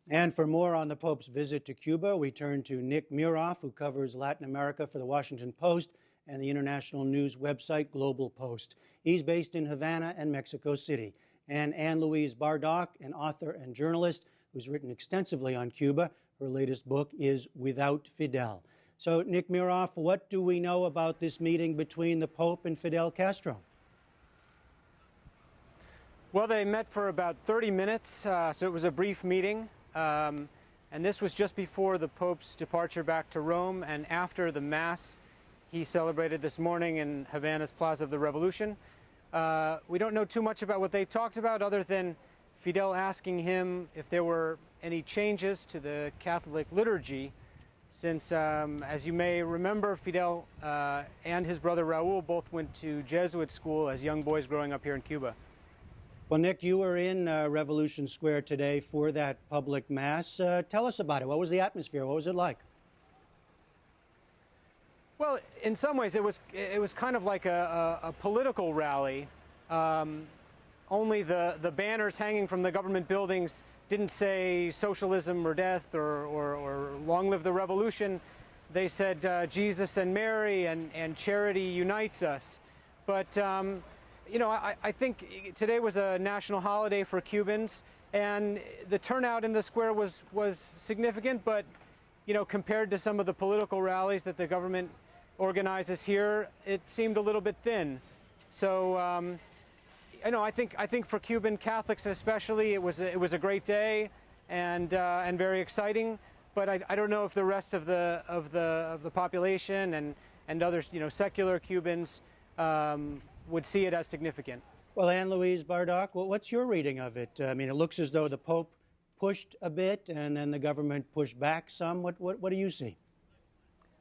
And for more on the Pope's visit to Cuba, we turn to Nick Muroff, who covers Latin America for the Washington Post and the international news website Global Post. He's based in Havana and Mexico City. And Anne-Louise Bardock, an author and journalist who's written extensively on Cuba. Her latest book is Without Fidel. So, Nick Muroff, what do we know about this meeting between the Pope and Fidel Castro? Well, they met for about 30 minutes, so it was a brief meeting. And this was just before the Pope's departure back to Rome and after the Mass he celebrated this morning in Havana's Plaza of the Revolution. We don't know too much about what they talked about other than Fidel asking him if there were any changes to the Catholic liturgy since, as you may remember, Fidel and his brother Raul both went to Jesuit school as young boys growing up here in Cuba. Well, Nick, you were in Revolution Square today for that public Mass. Tell us about it. What was the atmosphere? What was it like? Well, in some ways, it was kind of like a political rally. Only the banners hanging from the government buildings didn't say socialism or death or long live the revolution. They said Jesus and Mary and charity unites us. But you know, I think today was a national holiday for Cubans, and the turnout in the square was significant. But you know, compared to some of the political rallies that the government organizes here, it seemed a little bit thin. So you know, I think for Cuban Catholics especially, it was a great day and very exciting. But I don't know if the rest of the population and other, you know, secular Cubans would see it as significant. Well, Anne-Louise Bardock, what's your reading of it? I mean, it looks as though the Pope pushed a bit and then the government pushed back some. What do you see?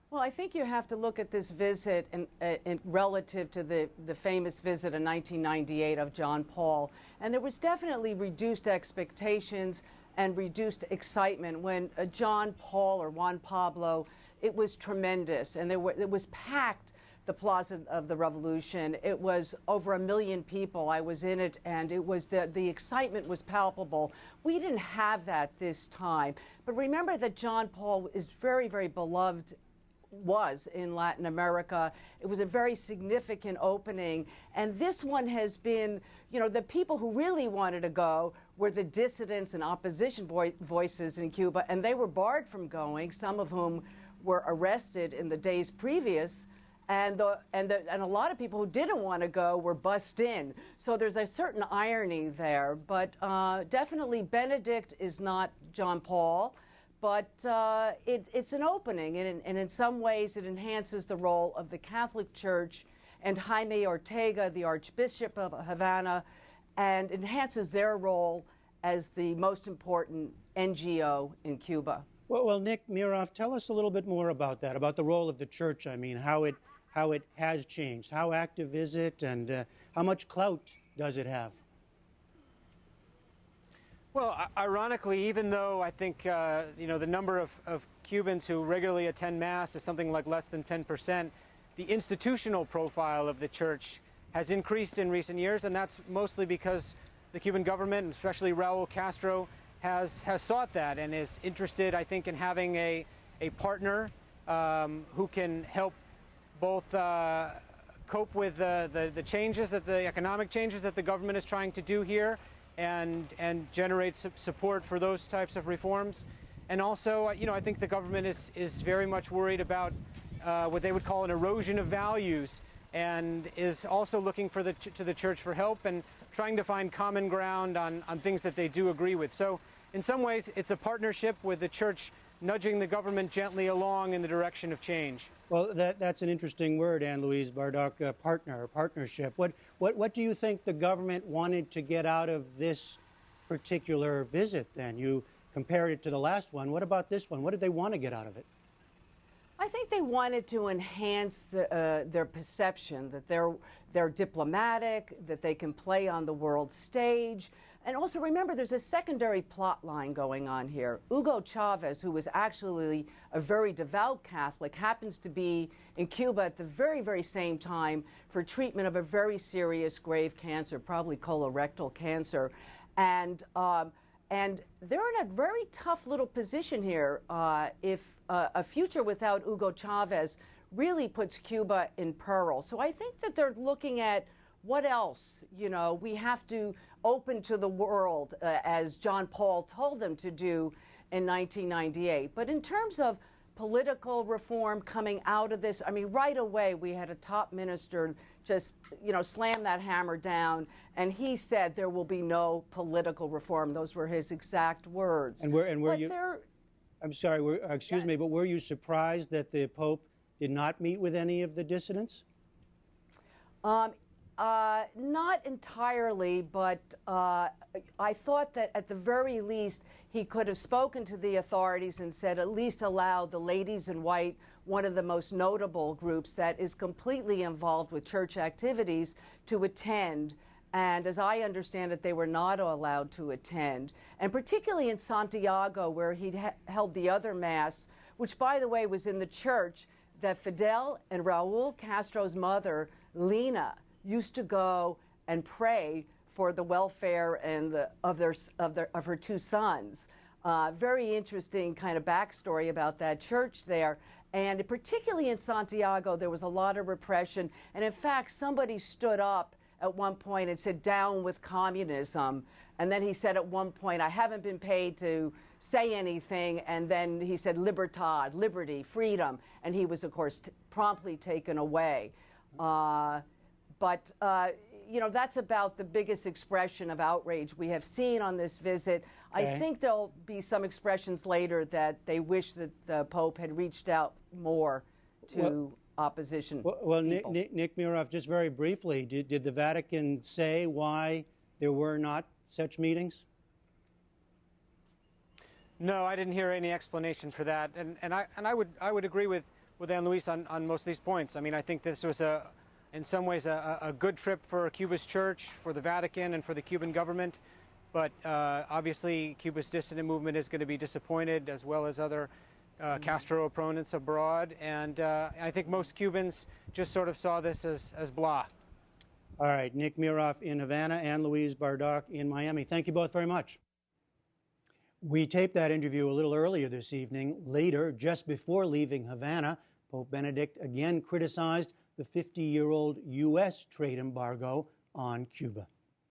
Well, I think you have to look at this visit in relative to the famous visit in 1998 of John Paul. And there was definitely reduced expectations and reduced excitement when John Paul or Juan Pablo, it was tremendous. And it was packed, the Plaza of the Revolution. It was over 1 million people. I was in it, and it was the excitement was palpable. We didn't have that this time. But remember that John Paul is very, very beloved, was in Latin America. It was a very significant opening. And this one has been, you know, the people who really wanted to go were the dissidents and opposition voices in Cuba, and they were barred from going, some of whom were arrested in the days previous. And a lot of people who didn't want to go were bussed in. So there's a certain irony there. But definitely Benedict is not John Paul. But it's an opening, and in some ways it enhances the role of the Catholic Church and Jaime Ortega, the Archbishop of Havana, and enhances their role as the most important NGO in Cuba. Well, Nick Muroff, tell us a little bit more about that, about the role of the Church. I mean, how it has changed. How active is it, and how much clout does it have? Well, ironically, even though I think you know, the number of Cubans who regularly attend Mass is something like less than 10%, the institutional profile of the Church has increased in recent years, and that's mostly because the Cuban government, especially Raul Castro, has sought that and is interested, I think, in having a partner who can help both cope with the changes, the economic changes that the government is trying to do here, and generate support for those types of reforms. And also, you know, I think the government is very much worried about what they would call an erosion of values, and is also looking to the Church for help and trying to find common ground on things that they do agree with. So in some ways, it's a partnership with the Church nudging the government gently along in the direction of change. Well, that's an interesting word, Anne-Louise Bardock, partnership. What do you think the government wanted to get out of this particular visit then? You compared it to the last one. What about this one? What did they want to get out of it? I think they wanted to enhance their perception that they're diplomatic, that they can play on the world stage. And also remember, there's a secondary plot line going on here. Hugo Chavez, who was actually a very devout Catholic, happens to be in Cuba at the very, very same time for treatment of a very serious, grave cancer, probably colorectal cancer. And And they're in a very tough little position here. If a future without Hugo Chavez really puts Cuba in peril. So I think that they're looking at what else, we have to open to the world, as John Paul told them to do in 1998. But in terms of political reform coming out of this, I mean, right away we had a top minister just, slam that hammer down, and he said there will be no political reform. Those were his exact words. And were you? I'm sorry. Excuse me, but were you surprised that the Pope did not meet with any of the dissidents? Not entirely, but I thought that at the very least he could have spoken to the authorities and said at least allow the Ladies in White, one of the most notable groups that is completely involved with church activities, to attend. And as I understand it, they were not allowed to attend. And particularly in Santiago, where he held the other Mass, which, by the way, was in the church that Fidel and Raul Castro's mother, Lina, used to go and pray for the welfare and of her two sons. Very interesting kind of backstory about that church there. And particularly in Santiago, there was a lot of repression. And in fact, somebody stood up at one point and said, "Down with communism." And then he said at one point, "I haven't been paid to say anything." And then he said, "Libertad," liberty, freedom. And he was, of course, promptly taken away. But that's about the biggest expression of outrage we have seen on this visit. Okay. I think there'll be some expressions later that they wish that the Pope had reached out more to opposition Well, people. Nick Miroff, just very briefly, did the Vatican say why there were not such meetings? No, I didn't hear any explanation for that, and I would agree with Anne Louise on most of these points. I mean, I think this was in some ways a good trip for Cuba's church, for the Vatican, and for the Cuban government. But obviously, Cuba's dissident movement is going to be disappointed, as well as other Castro opponents abroad. And I think most Cubans just sort of saw this as blah. All right, Nick Miroff in Havana, Anne Louise Bardock in Miami. Thank you both very much. We taped that interview a little earlier this evening. Later, just before leaving Havana, Pope Benedict again criticized the 50-year-old U.S. trade embargo on Cuba.